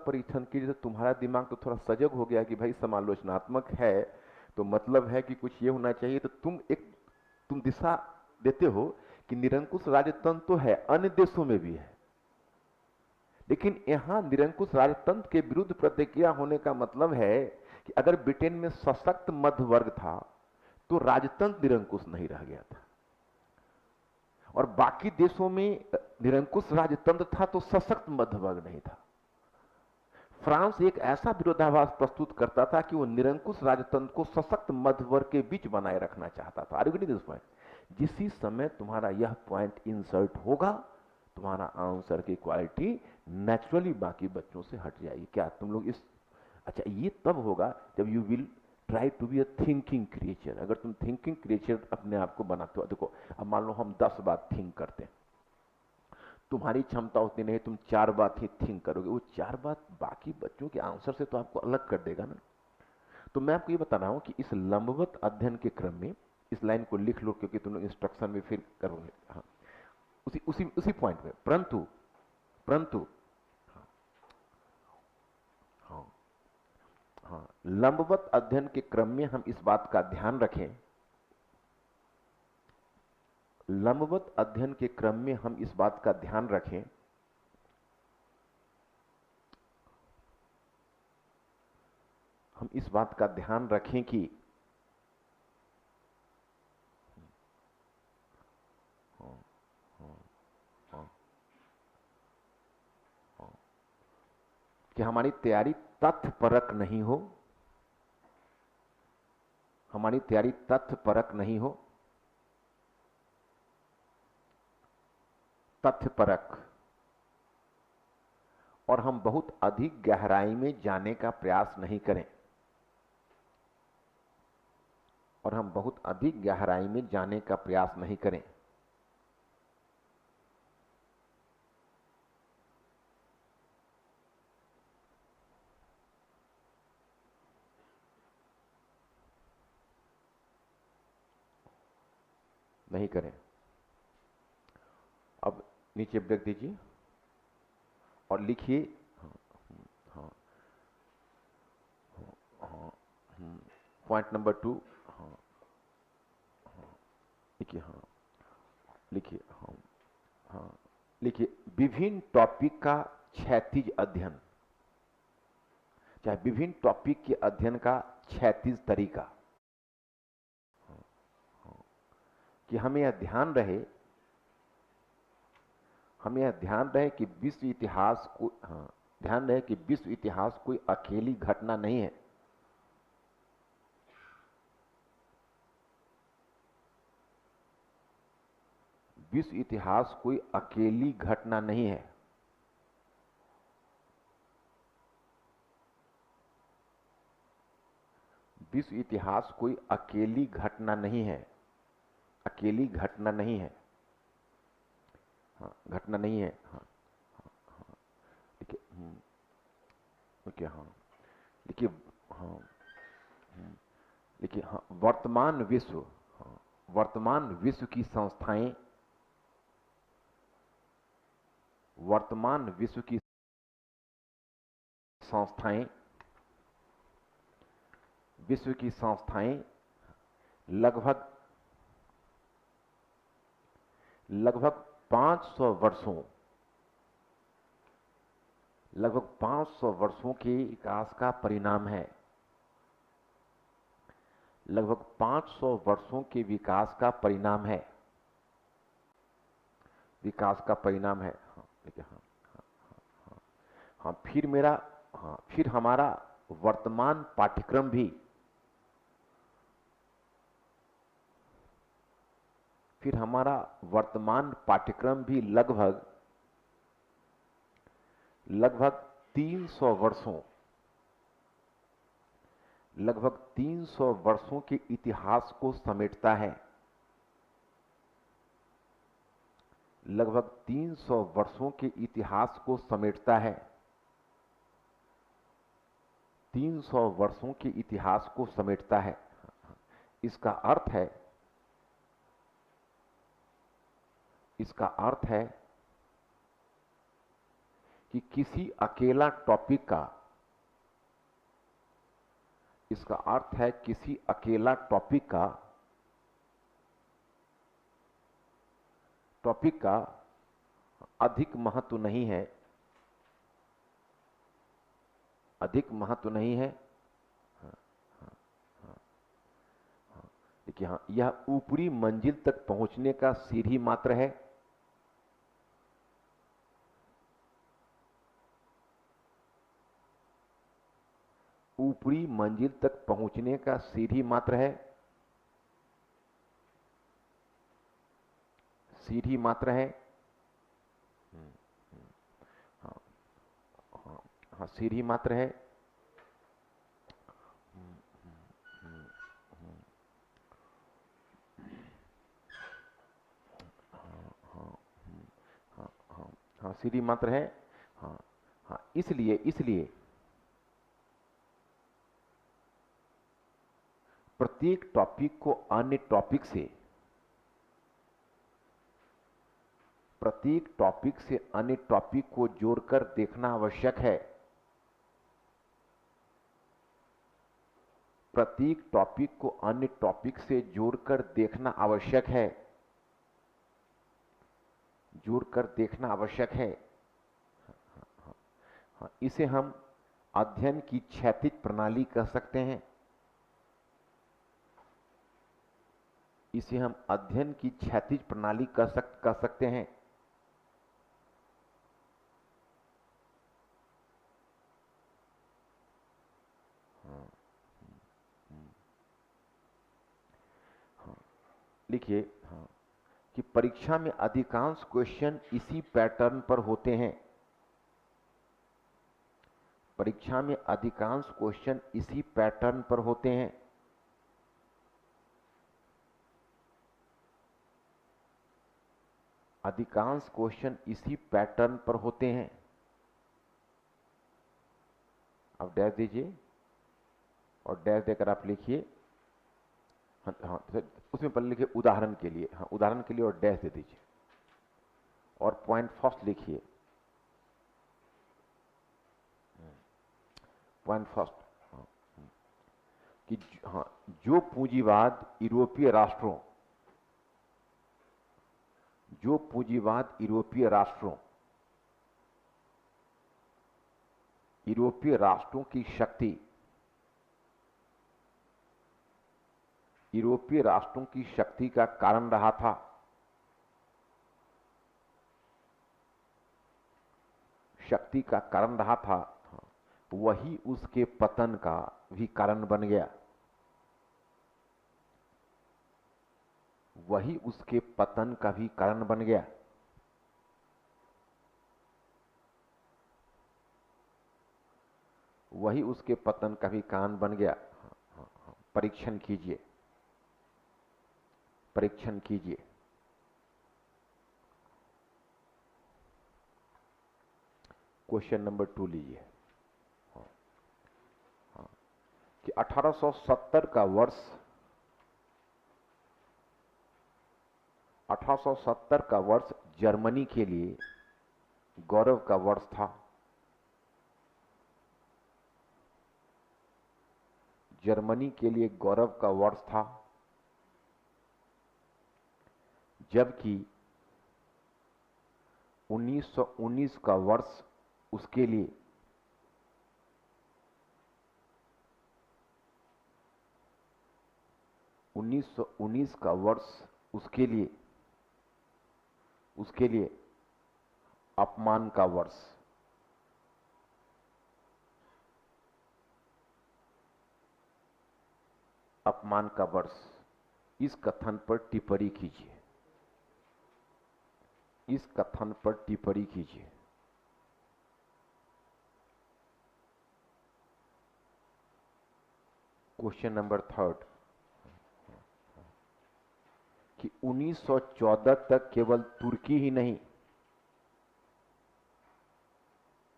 परीक्षण कीजिए, तो तुम्हारा दिमाग तो थोड़ा सजग हो गया कि भाई समालोचनात्मक है तो मतलब है कि कुछ ये होना चाहिए, तो तुम दिशा देते हो कि निरंकुश राजतंत्र तो है, अन्य देशों में भी है, लेकिन यहां निरंकुश राजतंत्र के विरुद्ध प्रतिक्रिया होने का मतलब है कि अगर ब्रिटेन में सशक्त मध्य वर्ग था तो राजतंत्र निरंकुश नहीं रह गया था, और बाकी देशों में निरंकुश राजतंत्र था तो सशक्त मध्य वर्ग नहीं था। फ्रांस एक ऐसा विरोधाभास प्रस्तुत करता था कि वो निरंकुश राजतंत्र को सशक्त मध्य वर्ग के बीच बनाए रखना चाहता था। पॉइंट जिसी समय तुम्हारा यह पॉइंट इंसर्ट होगा, तुम्हारा आंसर की क्वालिटी नेचुरली बाकी बच्चों से हट जाएगी। क्या तुम लोग इस अच्छा, ये तब होगा जब you will try to be a thinking creature. अगर तुम थिंकिंग क्रिएचर अपने आप को बनाते हो, देखो अब मान लो हम 10 बार थिंक करते हैं, तुम्हारी क्षमता उतनी नहीं, तुम 4 बात ही थिंक करोगे, वो 4 बात बाकी बच्चों के आंसर से तो आपको अलग कर देगा ना। तो मैं आपको ये बता रहा हूं कि इस लंबवत अध्ययन के क्रम में इस लाइन को लिख लो, क्योंकि तुम लोग इंस्ट्रक्शन में फिर करोगे। हाँ, उसी उसी उसी पॉइंट में, परंतु परंतु हाँ, हाँ, हाँ, लंबवत अध्ययन के क्रम में हम इस बात का ध्यान रखें, लंबवत अध्ययन के क्रम में हम इस बात का ध्यान रखें हम इस बात का ध्यान रखें कि हमारी तैयारी तथ्यपरक नहीं हो, हमारी तैयारी तथ्यपरक नहीं हो, तथ्यपरक, और हम बहुत अधिक गहराई में जाने का प्रयास नहीं करें, और हम बहुत अधिक गहराई में जाने का प्रयास नहीं करें। नहीं करें। अब नीचे ब्रेक दीजिए और लिखिए। हाँ, हाँ, पॉइंट नंबर 2। हाँ, लिखिए। हाँ, लिखिए। हाँ, हाँ, लिखिए। विभिन्न टॉपिक का क्षैतिज अध्ययन, चाहे विभिन्न टॉपिक के अध्ययन का क्षैतिज तरीका, कि हमें यह ध्यान रहे, हमें यह ध्यान रहे कि विश्व इतिहास को, हाँ, ध्यान रहे कि विश्व इतिहास कोई अकेली घटना नहीं है। विश्व इतिहास कोई अकेली घटना नहीं है। विश्व इतिहास कोई अकेली घटना नहीं है, अकेली घटना नहीं है। हाँ, घटना नहीं है। हाँ, हाँ, हाँ, देखिए। देखिए। हाँ, देखिए। हाँ, देखिए। हाँ, वर्तमान विश्व, हाँ, वर्तमान विश्व की संस्थाएं, वर्तमान विश्व की संस्थाएं, विश्व की संस्थाएं लगभग लगभग 500 वर्षों, लगभग 500 वर्षों के विकास का परिणाम है। लगभग 500 वर्षों के विकास का परिणाम है, विकास का परिणाम है। हाँ, देखिए। हाँ, हाँ, हाँ, हाँ, फिर मेरा, हाँ, फिर हमारा वर्तमान पाठ्यक्रम भी, फिर हमारा वर्तमान पाठ्यक्रम भी लगभग लगभग 300 वर्षों, लगभग 300 वर्षों के इतिहास को समेटता है। लगभग 300 वर्षों के इतिहास को समेटता है। 300 वर्षों के इतिहास को समेटता है। इसका अर्थ है, इसका अर्थ है कि किसी अकेला टॉपिक का, इसका अर्थ है किसी अकेला टॉपिक का अधिक महत्व नहीं है, अधिक महत्व नहीं है। देखिए, हाँ, यह ऊपरी मंजिल तक पहुंचने का सीढ़ी मात्र है। ऊपरी मंजिल तक पहुंचने का सीढ़ी मात्र है, सीढ़ी मात्र है। हाँ, हाँ, हाँ, सीढ़ी मात्र है। हाँ, सीढ़ी मात्र है। हाँ, हाँ, इसलिए प्रत्येक टॉपिक को अन्य टॉपिक से, प्रत्येक टॉपिक से अन्य टॉपिक को जोड़कर देखना आवश्यक है। प्रत्येक टॉपिक को अन्य टॉपिक से जोड़कर देखना आवश्यक है, जोड़कर देखना आवश्यक है। हाँ, इसे हम अध्ययन की क्षैतिज प्रणाली कह सकते हैं। इसे हम अध्ययन की क्षैतिज प्रणाली कह सकते हैं। लिखिए, हाँ, कि परीक्षा में अधिकांश क्वेश्चन इसी पैटर्न पर होते हैं। परीक्षा में अधिकांश क्वेश्चन इसी पैटर्न पर होते हैं। अधिकांश क्वेश्चन इसी पैटर्न पर होते हैं। आप डैश दीजिए और डैश देकर आप लिखिए। हाँ, हाँ, उसमें पहले लिखिए उदाहरण के लिए। हाँ, उदाहरण के लिए और डैश दे दीजिए और पॉइंट फर्स्ट लिखिए। पॉइंट फर्स्ट, हाँ, कि हाँ, जो पूंजीवाद यूरोपीय राष्ट्रों, जो पूंजीवाद यूरोपीय राष्ट्रों, यूरोपीय राष्ट्रों की शक्ति, यूरोपीय राष्ट्रों की शक्ति का कारण रहा था, शक्ति का कारण रहा था, वही उसके पतन का भी कारण बन गया, वही उसके पतन का भी कारण बन गया। वही उसके पतन का भी कारण बन गया। परीक्षण कीजिए, परीक्षण कीजिए। क्वेश्चन नंबर 2 लीजिए। कि 1870 का वर्ष, 1870 का वर्ष जर्मनी के लिए गौरव का वर्ष था। जर्मनी के लिए गौरव का वर्ष था, जबकि 1919 का वर्ष उसके लिए, 1919 का वर्ष उसके लिए अपमान का वर्ष, अपमान का वर्ष। इस कथन पर टिप्पणी कीजिए, इस कथन पर टिप्पणी कीजिए। क्वेश्चन नंबर 3 कि 1914 तक केवल तुर्की ही नहीं,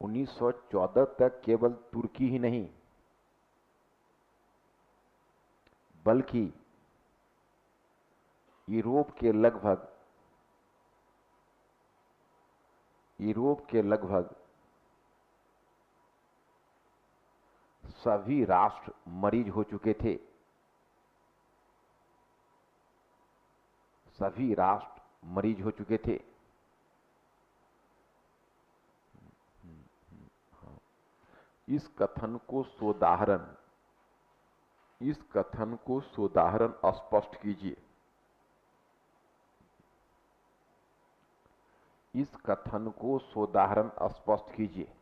1914 तक केवल तुर्की ही नहीं, बल्कि यूरोप के लगभग सभी राष्ट्र मरीज हो चुके थे। सभी राष्ट्र मरीज हो चुके थे। इस कथन को सोदाहरण स्पष्ट कीजिए। इस कथन को सोदाहरण स्पष्ट कीजिए।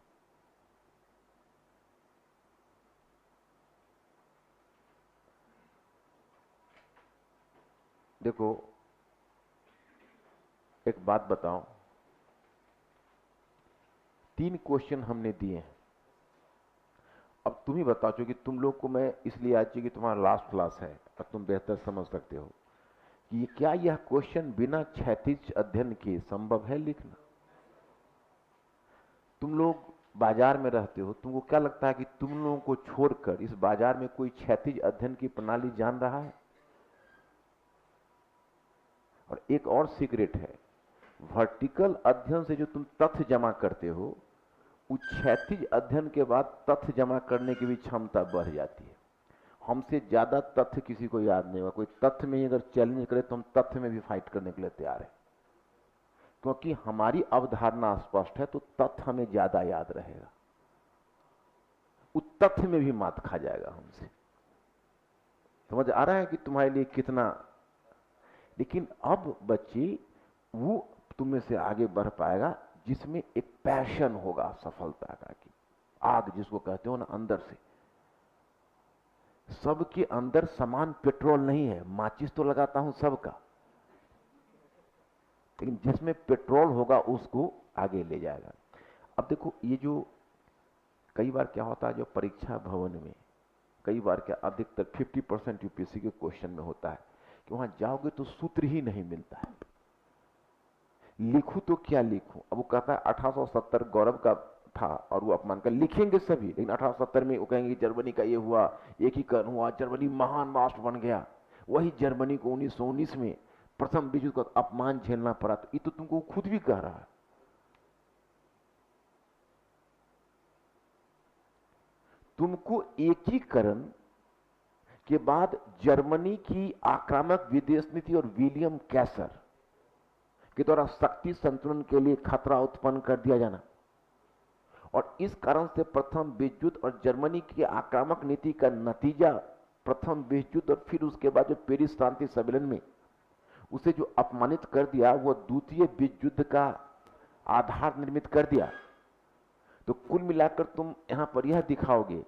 देखो, एक बात बताओ, 3 क्वेश्चन हमने दिए हैं। अब तुम ही बताओ, क्योंकि तुम लोग को मैं इसलिए आज कि तुम्हारा लास्ट क्लास है और तुम बेहतर समझ सकते हो कि क्या यह क्वेश्चन बिना क्षैतिज अध्ययन के संभव है लिखना। तुम लोग बाजार में रहते हो, तुमको क्या लगता है कि तुम लोगों को छोड़कर इस बाजार में कोई क्षैतिज अध्ययन की प्रणाली जान रहा है? और एक और सीक्रेट है, वर्टिकल अध्ययन से जो तुम तथ्य जमा करते हो, उस क्षैतिज अध्ययन के बाद तथ्य जमा करने की भी क्षमता बढ़ जाती है। हमसे ज्यादा तथ्य किसी को याद नहीं होगा। कोई तथ्य में अगर चैलेंज करे तो हम तथ्य में भी फाइट करने के लिए तैयार है, क्योंकि हमारी अवधारणा स्पष्ट है तो तथ्य हमें ज्यादा याद रहेगा। उस तथ्य में भी मात खा जाएगा हमसे। समझ आ रहा है कि तुम्हारे लिए कितना। लेकिन अब बच्चे, वो तुम में से आगे बढ़ पाएगा जिसमें एक पैशन होगा सफलता का, कि आग जिसको कहते हो ना, अंदर से। सबके अंदर समान पेट्रोल नहीं है। माचिस तो लगाता हूं सबका, लेकिन जिसमें पेट्रोल होगा उसको आगे ले जाएगा। अब देखो, ये जो कई बार क्या होता है, जो परीक्षा भवन में कई बार क्या अधिकतर 50% यूपीएससी के क्वेश्चन में होता है कि वहां जाओगे तो सूत्र ही नहीं मिलता है। लिखूं तो क्या लिखूं? अब वो कहता है 1870 गौरव का था और वो अपमान कर लिखेंगे सभी, लेकिन 1870 में वो कहेंगे जर्मनी का ये हुआ, एकीकरण हुआ, जर्मनी महान राष्ट्र बन गया। वही जर्मनी को 1919 में प्रथम विश्व युद्ध का अपमान झेलना पड़ा। तो ये तो तुमको खुद भी कह रहा है। तुमको एकीकरण के बाद जर्मनी की आक्रामक विदेश नीति और विलियम कैसर के द्वारा शक्ति संतुलन के लिए खतरा उत्पन्न कर दिया जाना, और इस कारण से प्रथम विश्व युद्ध और जर्मनी की आक्रामक नीति का नतीजा प्रथम विश्व युद्ध और फिर उसके बाद जो पेरिस शांति सम्मेलन में उसे जो अपमानित कर दिया, वो द्वितीय विश्व युद्ध का आधार निर्मित कर दिया। तो कुल मिलाकर तुम यहां पर यह दिखाओगे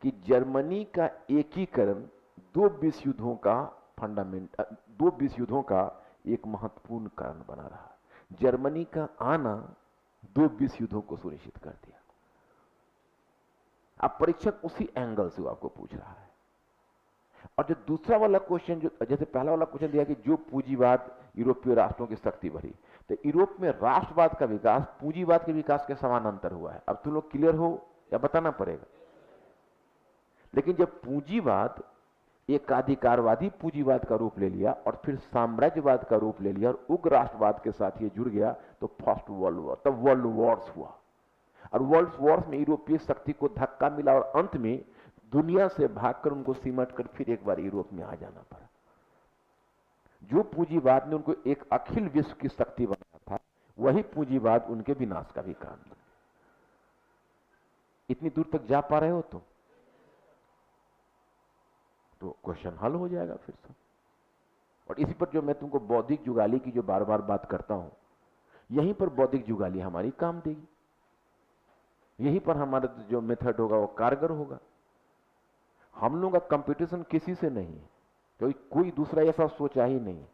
कि जर्मनी का एकीकरण 2 विश्व युद्धों का फंडामेंट, 2 विश्व युद्धों का एक महत्वपूर्ण कारण बना रहा। जर्मनी का आना 2 विश्व युद्धों को सुनिश्चित कर दिया। अब परीक्षक उसी एंगल से आपको पूछ रहा है। और जो दूसरा वाला क्वेश्चन, जो जैसे पहला वाला क्वेश्चन दिया कि जो पूंजीवाद यूरोपीय राष्ट्रों की शक्ति बढ़ी, तो यूरोप में राष्ट्रवाद का विकास पूंजीवाद के विकास के समानांतर हुआ है। अब तुम लोग क्लियर हो या बताना पड़ेगा? लेकिन जब पूंजीवाद एकाधिकारवादी पूंजीवाद का रूप ले लिया और फिर साम्राज्यवाद का रूप ले लिया और उग्र राष्ट्रवाद के साथ ये जुड़ गया, तो फर्स्ट वर्ल्ड वॉर, तब वर्ल्ड वॉर्स हुआ। और वर्ल्ड वॉर्स में यूरोपीय शक्ति को धक्का मिला और अंत में दुनिया से भागकर उनको सिमट कर फिर एक बार यूरोप में आ जाना पड़ा। जो पूंजीवाद ने उनको एक अखिल विश्व की शक्ति बनाया था, वही पूंजीवाद उनके विनाश का भी कारण बना। इतनी दूर तक जा पा रहे हो तो क्वेश्चन हल हो जाएगा फिर से। और इसी पर जो मैं तुमको बौद्धिक जुगाली की जो बार बार बात करता हूं, यहीं पर बौद्धिक जुगाली हमारी काम देगी। यहीं पर हमारा जो मेथड होगा वो कारगर होगा। हम लोगों का कंपटीशन किसी से नहीं है, क्योंकि कोई दूसरा ऐसा सोचा ही नहीं।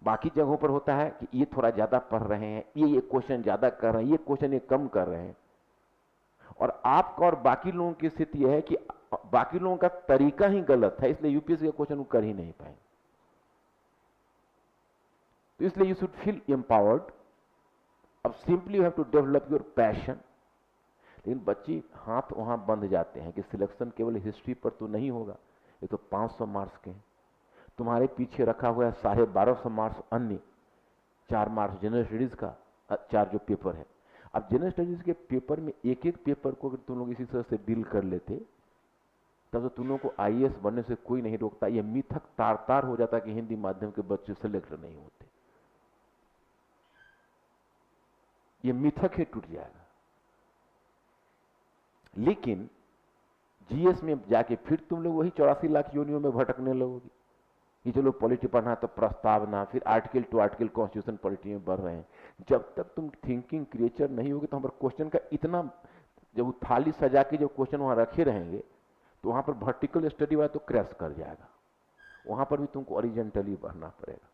बाकी जगहों पर होता है कि ये थोड़ा ज्यादा पढ़ रहे हैं, ये क्वेश्चन ज्यादा कर रहे हैं, ये क्वेश्चन ये कम कर रहे हैं। और आपका और बाकी लोगों की स्थिति यह है कि बाकी लोगों का तरीका ही गलत है, इसलिए यूपीएससी का क्वेश्चन वो कर ही नहीं पाएंगे। तो इसलिए यू शुड फील एम्पावर्ड। अब simply you have to develop your passion. लेकिन बच्चे हाथ वहां बंध जाते हैं कि सिलेक्शन केवल हिस्ट्री पर तो नहीं होगा, ये तो 500 मार्क्स के हैं। तुम्हारे पीछे रखा हुआ है 1250 मार्क्स अन्य, 4 मार्क्स जनरल स्टडीज का, 4 जो पेपर है। अब जनरल स्टडीज के पेपर में एक एक पेपर को अगर तुम लोग इसी तरह से डील कर लेते तब तो तुम लोग को आईएएस बनने से कोई नहीं रोकता। ये मिथक तार तार हो जाता कि हिंदी माध्यम के बच्चे सेलेक्ट नहीं होते। ये मिथक ही टूट जाएगा। लेकिन जीएस में जाके फिर तुम लोग वही 84 लाख योनियों में भटकने लगोगे कि चलो पॉलिटी पढ़ना तो प्रस्तावना, फिर article to article constitution polity में बढ़ रहे हैं। जब तक तुम थिंकिंग क्रिएचर नहीं होगे तो हमारे क्वेश्चन का इतना, जब वो थाली सजा के जो क्वेश्चन वहां रखे रहेंगे तो वहां पर वर्टिकल स्टडी वाला तो क्रैश कर जाएगा, वहां पर भी तुमको ऑरिजेंटली बढ़ना पड़ेगा।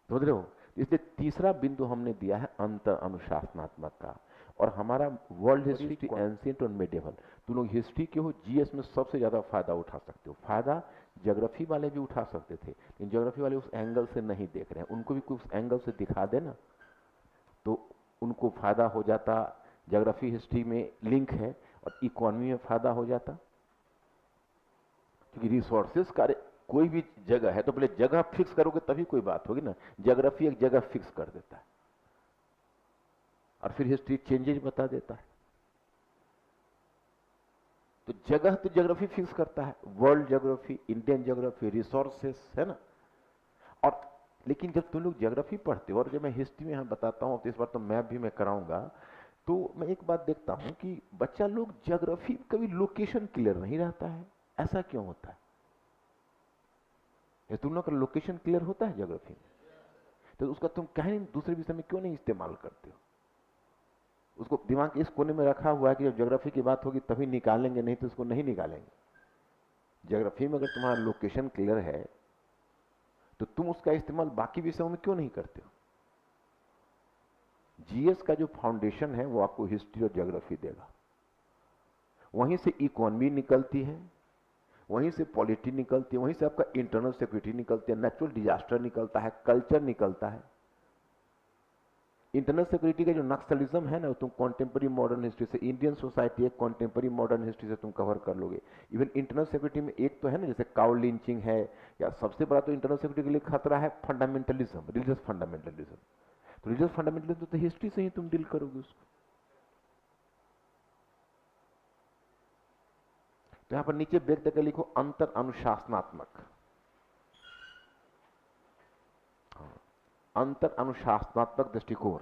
समझ रहे हो? इसलिए तीसरा बिंदु हमने दिया है अंतर अनुशासनात्मक का। और हमारा वर्ल्ड हिस्ट्री, एंशिएंट और मेडिवल, तुम लोग हिस्ट्री के हो, जीएस में सबसे ज्यादा फायदा उठा सकते हो। फायदा ज्योग्राफी वाले भी उठा सकते थे, लेकिन ज्योग्राफी वाले उस एंगल से नहीं देख रहे हैं। उनको भी कुछ एंगल से दिखा देना तो उनको फायदा हो जाता। ज्योग्राफी हिस्ट्री में लिंक है और इकोनॉमी में फायदा हो जाता, क्योंकि रिसोर्सेस का कोई भी जगह है तो पहले जगह फिक्स करोगे तभी कोई बात होगी ना। ज्योग्राफी एक जगह फिक्स कर देता है और फिर हिस्ट्री चेंजेस बता देता है। तो जगह तो ज्योग्राफी फिक्स करता है, world geography, Indian geography, resources, है ना। और लेकिन जब तुम लोग ज्योग्राफी पढ़ते हो और जब मैं हिस्ट्री में यहां बताता हूं, तो इस बार तो मैप भी मैं कराऊंगा, तो मैं एक बात देखता हूं कि बच्चा लोग ज्योग्राफी कभी लोकेशन क्लियर नहीं रहता है। ऐसा क्यों होता है? तुम लोग का लोकेशन क्लियर होता है ज्योग्राफी में, तो उसका तुम कहीं दूसरे विषय में क्यों नहीं इस्तेमाल करते हो? उसको दिमाग के इस कोने में रखा हुआ है कि जब ज्योग्राफी की बात होगी तभी निकालेंगे, नहीं तो उसको नहीं निकालेंगे। ज्योग्राफी में अगर तुम्हारा लोकेशन क्लियर है तो तुम उसका इस्तेमाल बाकी विषयों में क्यों नहीं करते हो? जीएस का जो फाउंडेशन है वो आपको हिस्ट्री और ज्योग्राफी देगा। वहीं से इकोनॉमी निकलती है, वहीं से पॉलिटी निकलती है, वहीं से आपका इंटरनल सिक्योरिटी निकलती है, नेचुरल डिजास्टर निकलता है, कल्चर निकलता है। इंटरनल सिक्योरिटी का जो नक्सलिज्म है ना, तुम कॉन्टेम्पररी मॉडर्न हिस्ट्री से, इंडियन सोसाइटी एक कॉन्टेम्पररी मॉडर्न हिस्ट्री से तुम कवर कर लोगे। इवन इंटरनल सिक्योरिटी में एक तो है ना, जैसे काउ लिंचिंग है, या सबसे बड़ा तो इंटरनल सिक्योरिटी के लिए खतरा है फंडामेंटलिज्म, रिलीजियस फंडामेंटलिज्म। तो रिलीजियस फंडामेंटलिज्म तो हिस्ट्री से ही तुम डील करोगे उसको। तो यहां पर नीचे ब्रेक देकर लिखो अंतर अनुशासनात्मक। अंतर अनुशासनात्मक दृष्टिकोण।